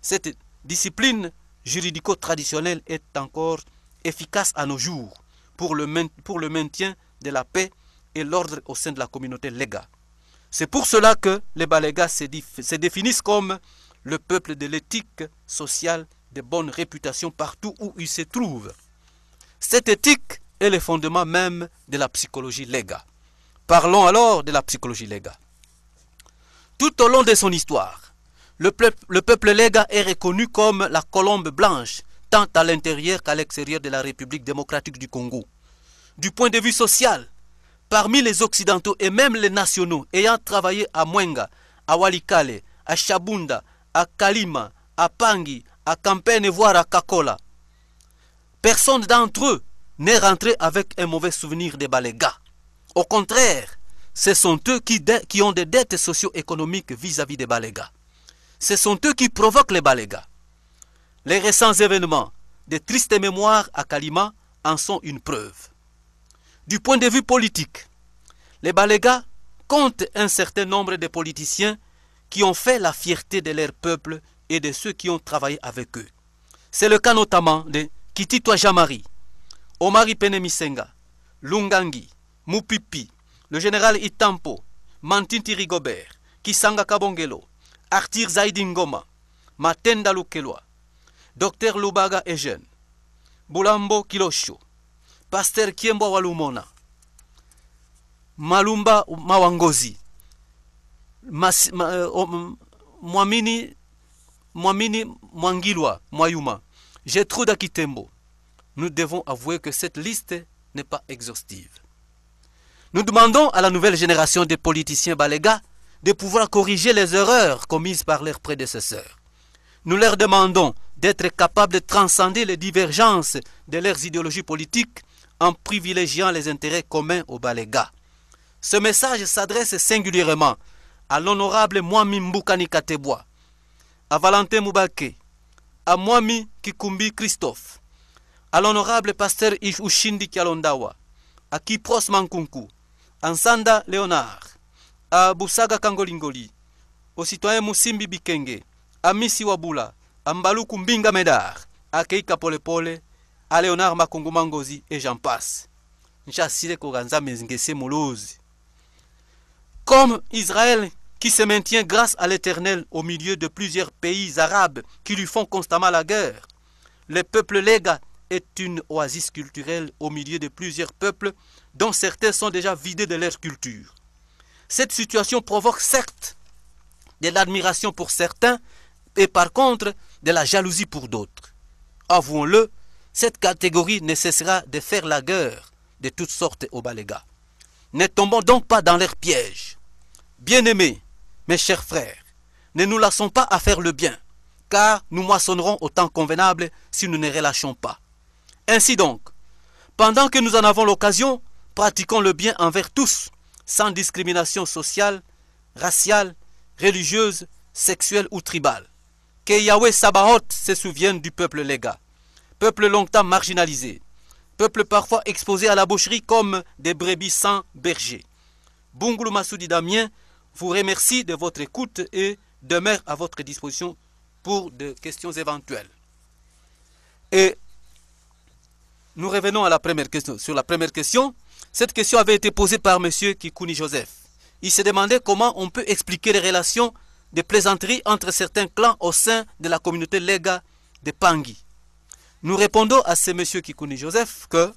Cette discipline juridico-traditionnelle est encore efficace à nos jours pour le maintien de la paix et l'ordre au sein de la communauté Lega. C'est pour cela que les Balega se définissent comme le peuple de l'éthique sociale de bonne réputation partout où il se trouve. Cette éthique est le fondement même de la psychologie Lega. Parlons alors de la psychologie Lega. Tout au long de son histoire, le peuple Lega est reconnu comme la colombe blanche, tant à l'intérieur qu'à l'extérieur de la République démocratique du Congo. Du point de vue social, parmi les Occidentaux et même les nationaux ayant travaillé à Mwenga, à Walikale, à Shabunda, à Kalima, à Pangi, à Campagne, voire à Kakola, personne d'entre eux n'est rentré avec un mauvais souvenir des Balega. Au contraire, ce sont eux qui ont des dettes socio-économiques vis-à-vis des Balega. Ce sont eux qui provoquent les Balega. Les récents événements de tristes mémoires à Kalima en sont une preuve. Du point de vue politique, les Balega comptent un certain nombre de politiciens qui ont fait la fierté de leur peuple et de ceux qui ont travaillé avec eux. C'est le cas notamment de Kititwa Jamari, Omari Penemisenga, Lungangi, Mupipi, le général Itampo, Mantinti Rigobert, Kisanga Kabongelo, Artir Zaidi Ngoma, Matenda Lukelwa, Dr Lubaga Eugène, Bulambo Kilosho, Pasteur Kiembo Walumona, Malumba Mawangozi, Mwamini Mwangilwa Mwayuma, Gertrude Kitembo. Nous devons avouer que cette liste n'est pas exhaustive. Nous demandons à la nouvelle génération de politiciens Balega de pouvoir corriger les erreurs commises par leurs prédécesseurs. Nous leur demandons d'être capables de transcender les divergences de leurs idéologies politiques en privilégiant les intérêts communs aux Balega. Ce message s'adresse singulièrement à l'honorable Mwami Mbukani Kateboa, à Valentin Moubake, à Mwami Kikumbi Christophe, à l'honorable pasteur Ushindi Kialondawa, à Kipros Mankunku, à Nsanda Léonard, à Busaga Kangolingoli, au citoyen Musimbi Bikenge, à Misi Wabula, à Mbaluku Mbinga Medar, à Keika Polepole, à Léonard Makungu Mangozi et j'en passe. Comme Israël qui se maintient grâce à l'Éternel au milieu de plusieurs pays arabes qui lui font constamment la guerre, le peuple Lega est une oasis culturelle au milieu de plusieurs peuples dont certains sont déjà vidés de leur culture. Cette situation provoque certes de l'admiration pour certains et par contre de la jalousie pour d'autres. Avouons-le, cette catégorie ne cessera de faire la guerre de toutes sortes aux Balega. Ne tombons donc pas dans leurs pièges. Bien-aimés, mes chers frères, ne nous lassons pas à faire le bien, car nous moissonnerons au temps convenable si nous ne relâchons pas. Ainsi donc, pendant que nous en avons l'occasion, pratiquons le bien envers tous, sans discrimination sociale, raciale, religieuse, sexuelle ou tribale. Que Yahweh Sabaoth se souvienne du peuple Lega, peuple longtemps marginalisé, peuple parfois exposé à la boucherie comme des brebis sans berger. Bungulu Massoudi Damien vous remercie de votre écoute et demeure à votre disposition pour des questions éventuelles. Et nous revenons à la première question. Sur la première question, cette question avait été posée par M. Kikouni Joseph. Il se demandait comment on peut expliquer les relations de plaisanteries entre certains clans au sein de la communauté Lega de Pangi. Nous répondons à ce M. Kikouni Joseph que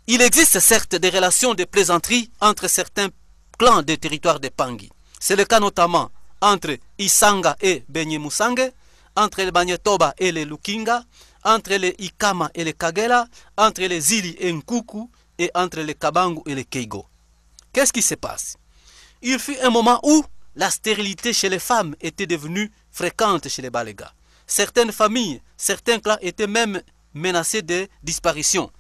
il existe certes des relations de plaisanteries entre certains clans des territoires de Pangi. C'est le cas notamment entre Isanga et Benyemusange, entre les Banyetoba et les Lukinga, entre les Ikama et les Kagela, entre les Zili et Nkuku, et entre les Kabangu et les Keigo. Qu'est-ce qui se passe? Il fut un moment où la stérilité chez les femmes était devenue fréquente chez les Balega. Certaines familles, certains clans étaient même menacés de disparition.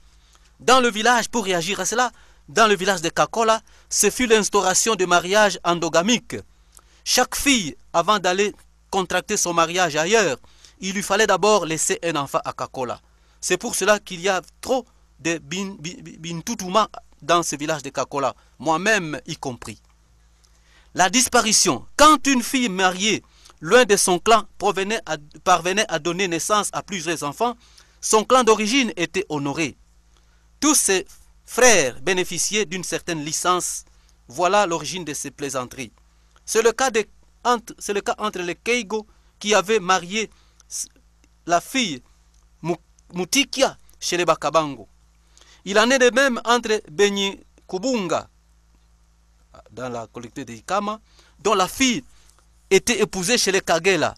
Dans le village, pour réagir à cela, dans le village de Kakola, ce fut l'instauration de mariage endogamique. Chaque fille, avant d'aller contracter son mariage ailleurs, il lui fallait d'abord laisser un enfant à Kakola. C'est pour cela qu'il y a trop de Bintoutouma dans ce village de Kakola, moi-même y compris. La disparition, quand une fille mariée L'un de son clan parvenait à donner naissance à plusieurs enfants, son clan d'origine était honoré. Tous ses frères bénéficiaient d'une certaine licence. Voilà l'origine de ces plaisanteries. C'est le cas entre les Keigo qui avaient marié la fille Mutikia chez les Bakabango. Il en est de même entre Benyi Kubunga, dans la collectivité de Ikama, dont la fille était épousée chez les Kagela.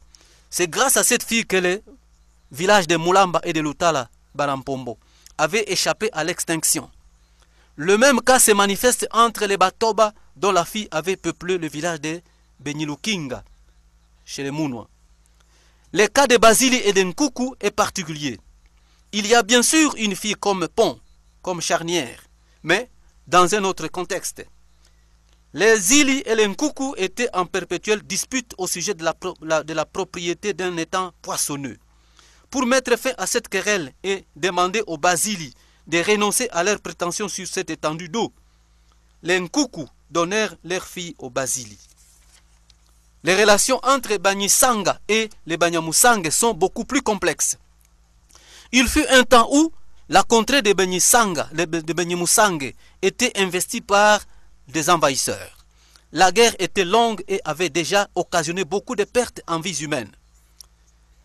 C'est grâce à cette fille que les villages de Mulamba et de Lutala, Barampombo, avaient échappé à l'extinction. Le même cas se manifeste entre les Batoba, dont la fille avait peuplé le village de Benyilukinga, chez les Mounois. Le cas de Basili et de Nkuku est particulier. Il y a bien sûr une fille comme pont, comme charnière, mais dans un autre contexte. Les Zili et les Nkuku étaient en perpétuelle dispute au sujet de la propriété d'un étang poissonneux. Pour mettre fin à cette querelle et demander aux Basili de renoncer à leurs prétentions sur cette étendue d'eau, les Nkuku donnèrent leur fille aux Basili. Les relations entre Banyisanga et les Banyamusange sont beaucoup plus complexes. Il fut un temps où la contrée de Banyisanga, de Banyamusange, était investie par des envahisseurs. La guerre était longue et avait déjà occasionné beaucoup de pertes en vies humaines.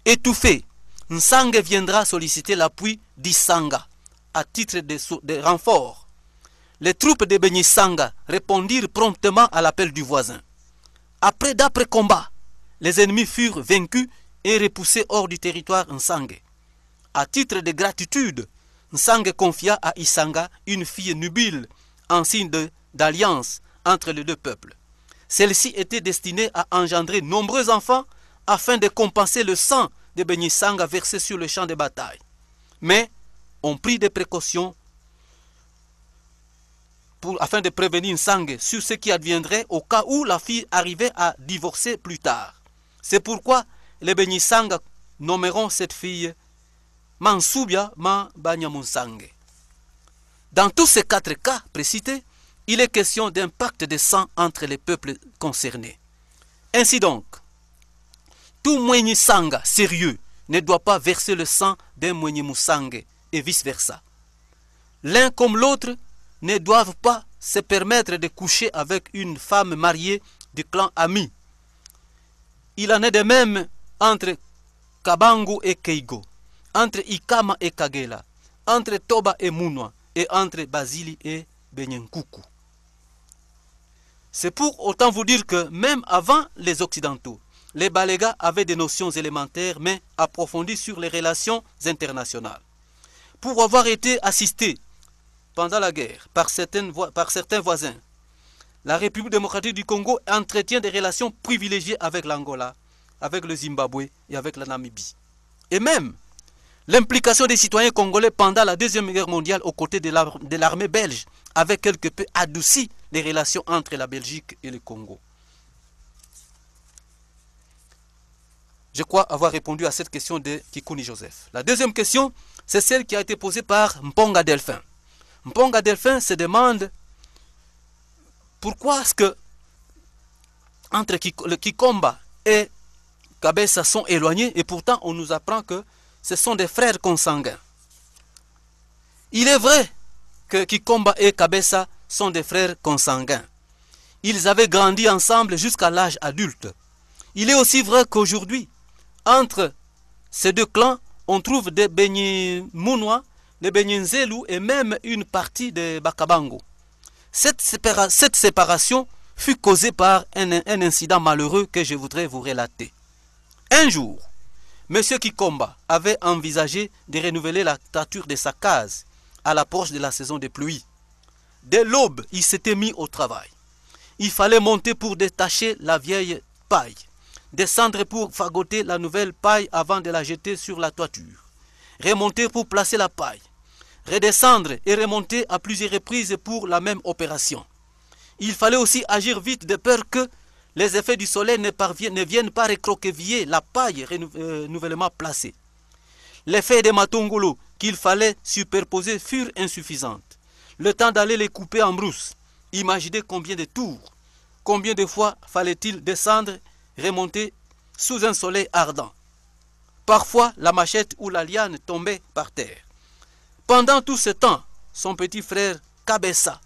Étouffé, Nsange viendra solliciter l'appui d'Isanga à titre de renfort. Les troupes de Banyisanga répondirent promptement à l'appel du voisin. Après d'âpres combats, les ennemis furent vaincus et repoussés hors du territoire Nsange. À titre de gratitude, Nsange confia à Isanga une fille nubile en signe d'alliance entre les deux peuples. Celle-ci était destinée à engendrer nombreux enfants afin de compenser le sang de Banyisanga versé sur le champ de bataille. Mais on prit des précautions afin de prévenir Nsange sur ce qui adviendrait au cas où la fille arrivait à divorcer plus tard. C'est pourquoi les Banyisanga nommeront cette fille Mansubia Ma Banyamunsange. Dans tous ces 4 cas précités, il est question d'un pacte de sang entre les peuples concernés. Ainsi donc, tout Mwenyisanga sérieux ne doit pas verser le sang d'un Mwenyemusange et vice-versa. L'un comme l'autre ne doivent pas se permettre de coucher avec une femme mariée du clan Ami. Il en est de même entre Kabangu et Keigo, entre Ikama et Kagela, entre Toba et Munwa, et entre Basili et Benyenkuku. C'est pour autant vous dire que même avant les Occidentaux, les Balégas avaient des notions élémentaires mais approfondies sur les relations internationales. Pour avoir été assistés pendant la guerre par certains voisins, la République démocratique du Congo entretient des relations privilégiées avec l'Angola, avec le Zimbabwe et avec la Namibie. Et même l'implication des citoyens congolais pendant la Deuxième Guerre mondiale aux côtés de l'armée belge avait quelque peu adouci les relations entre la Belgique et le Congo. Je crois avoir répondu à cette question de Kikuni Joseph. La deuxième question, c'est celle qui a été posée par Mponga Delphin. Mponga Delphin se demande pourquoi est-ce que entre le Kikomba et Kabessa sont éloignés et pourtant on nous apprend que ce sont des frères consanguins. Il est vrai que Kikomba et Kabessa sont des frères consanguins. Ils avaient grandi ensemble jusqu'à l'âge adulte. Il est aussi vrai qu'aujourd'hui, entre ces deux clans, on trouve des Benyi Munwa, des Benyi Nzelu et même une partie de Bakabango. Cette séparation fut causée par un incident malheureux que je voudrais vous relater. Un jour, M. Kikomba avait envisagé de renouveler la toiture de sa case à l'approche de la saison des pluies. Dès l'aube, il s'était mis au travail. Il fallait monter pour détacher la vieille paille, descendre pour fagoter la nouvelle paille avant de la jeter sur la toiture, remonter pour placer la paille, redescendre et remonter à plusieurs reprises pour la même opération. Il fallait aussi agir vite de peur que les effets du soleil ne viennent pas recroqueviller la paille nouvellement placée. Les feuilles de matongolo qu'il fallait superposer furent insuffisantes. Le temps d'aller les couper en brousse. Imaginez combien de tours, combien de fois fallait-il descendre, remonter sous un soleil ardent. Parfois, la machette ou la liane tombait par terre. Pendant tout ce temps, son petit frère Kabessa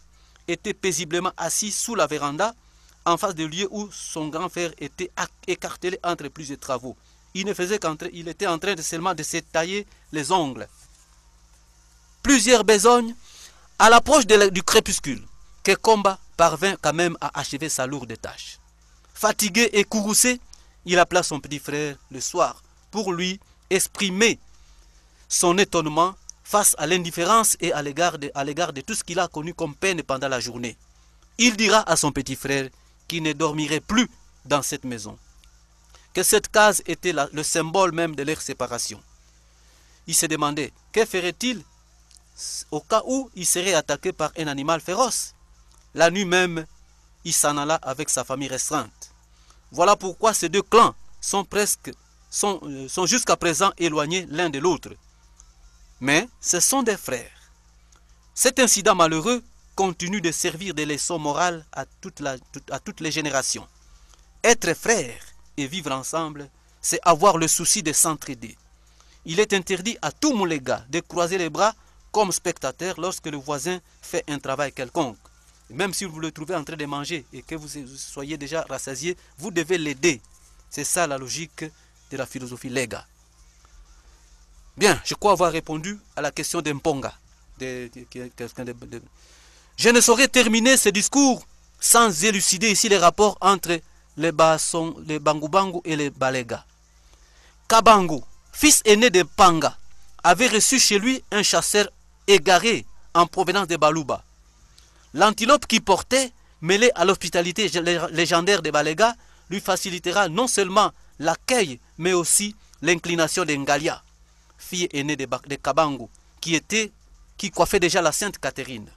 était paisiblement assis sous la véranda, en face du lieu où son grand frère était écartelé entre plusieurs travaux. Il était en train seulement de se tailler les ongles. Plusieurs besognes, à l'approche du crépuscule, Kekomba parvint quand même à achever sa lourde tâche. Fatigué et courroucé, il appela son petit frère le soir pour lui exprimer son étonnement face à l'indifférence et à l'égard de tout ce qu'il a connu comme peine pendant la journée. Il dira à son petit frère qu'il ne dormirait plus dans cette maison, que cette case était le symbole même de leur séparation. Il se demandait, que ferait-il au cas où il serait attaqué par un animal féroce? La nuit même, il s'en alla avec sa famille restreinte. Voilà pourquoi ces deux clans sont jusqu'à présent éloignés l'un de l'autre. Mais ce sont des frères. Cet incident malheureux continue de servir de leçon morale à toutes les générations. Être frère et vivre ensemble, c'est avoir le souci de s'entraider. Il est interdit à tout Moulega de croiser les bras comme spectateur lorsque le voisin fait un travail quelconque. Même si vous le trouvez en train de manger et que vous soyez déjà rassasié, vous devez l'aider. C'est ça la logique de la philosophie Lega. Bien, je crois avoir répondu à la question d'Mponga. Je ne saurais terminer ce discours sans élucider ici les rapports entre les Bangu-Bangu et les Balega. Kabangu, fils aîné de Panga, avait reçu chez lui un chasseur égaré en provenance de Baluba. L'antilope qu'il portait, mêlée à l'hospitalité légendaire des Balega, lui facilitera non seulement l'accueil, mais aussi l'inclination d'Engalia, fille aînée de Kabangu, qui coiffait déjà la Sainte Catherine.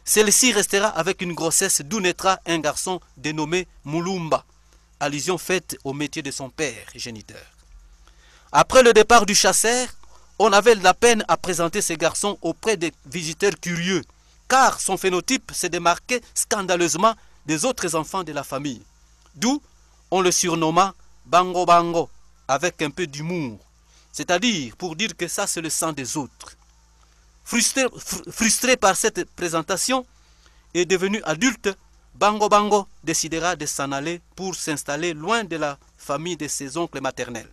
Celle-ci restera avec une grossesse d'où naîtra un garçon dénommé Mulumba, allusion faite au métier de son père géniteur. Après le départ du chasseur, on avait la peine à présenter ce garçon auprès des visiteurs curieux, car son phénotype se démarquait scandaleusement des autres enfants de la famille. D'où on le surnomma Bango Bango, avec un peu d'humour, c'est-à-dire pour dire que ça c'est le sang des autres. Frustré par cette présentation et devenu adulte, Bango Bango décidera de s'en aller pour s'installer loin de la famille de ses oncles maternels.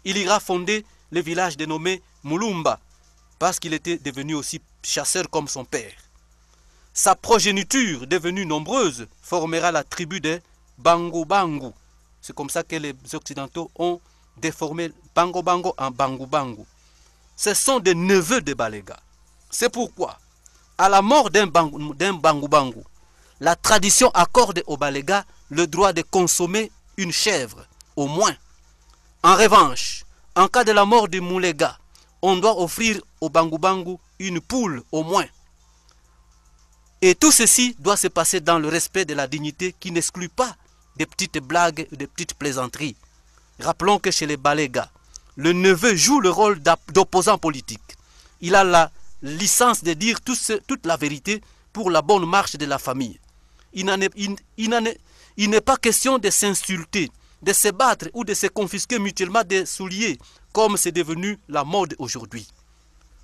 Il ira fonder le village dénommé Mulumba, parce qu'il était devenu aussi chasseur comme son père. Sa progéniture, devenue nombreuse, formera la tribu des Bangu Bangu. C'est comme ça que les Occidentaux ont déformé Bango Bango en Bangu Bangu. Ce sont des neveux de Balega. C'est pourquoi, à la mort d'un Bangu Bangu, la tradition accorde aux Balega le droit de consommer une chèvre, au moins. En revanche, en cas de la mort du Moulega, on doit offrir au Bangu Bangu une poule, au moins. Et tout ceci doit se passer dans le respect de la dignité qui n'exclut pas des petites blagues et des petites plaisanteries. Rappelons que chez les Balega, le neveu joue le rôle d'opposant politique. Il a la licence de dire toute la vérité pour la bonne marche de la famille. Il n'est pas question de s'insulter, de se battre ou de se confisquer mutuellement des souliers, comme c'est devenu la mode aujourd'hui.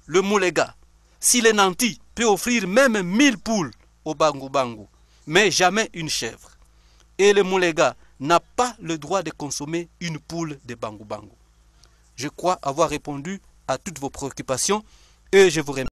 Le Moulega, s'il est nanti, peut offrir même 1000 poules au Bangu Bangu, mais jamais une chèvre. Et le Moulega n'a pas le droit de consommer une poule de Bangu Bangu. Je crois avoir répondu à toutes vos préoccupations et je vous remercie.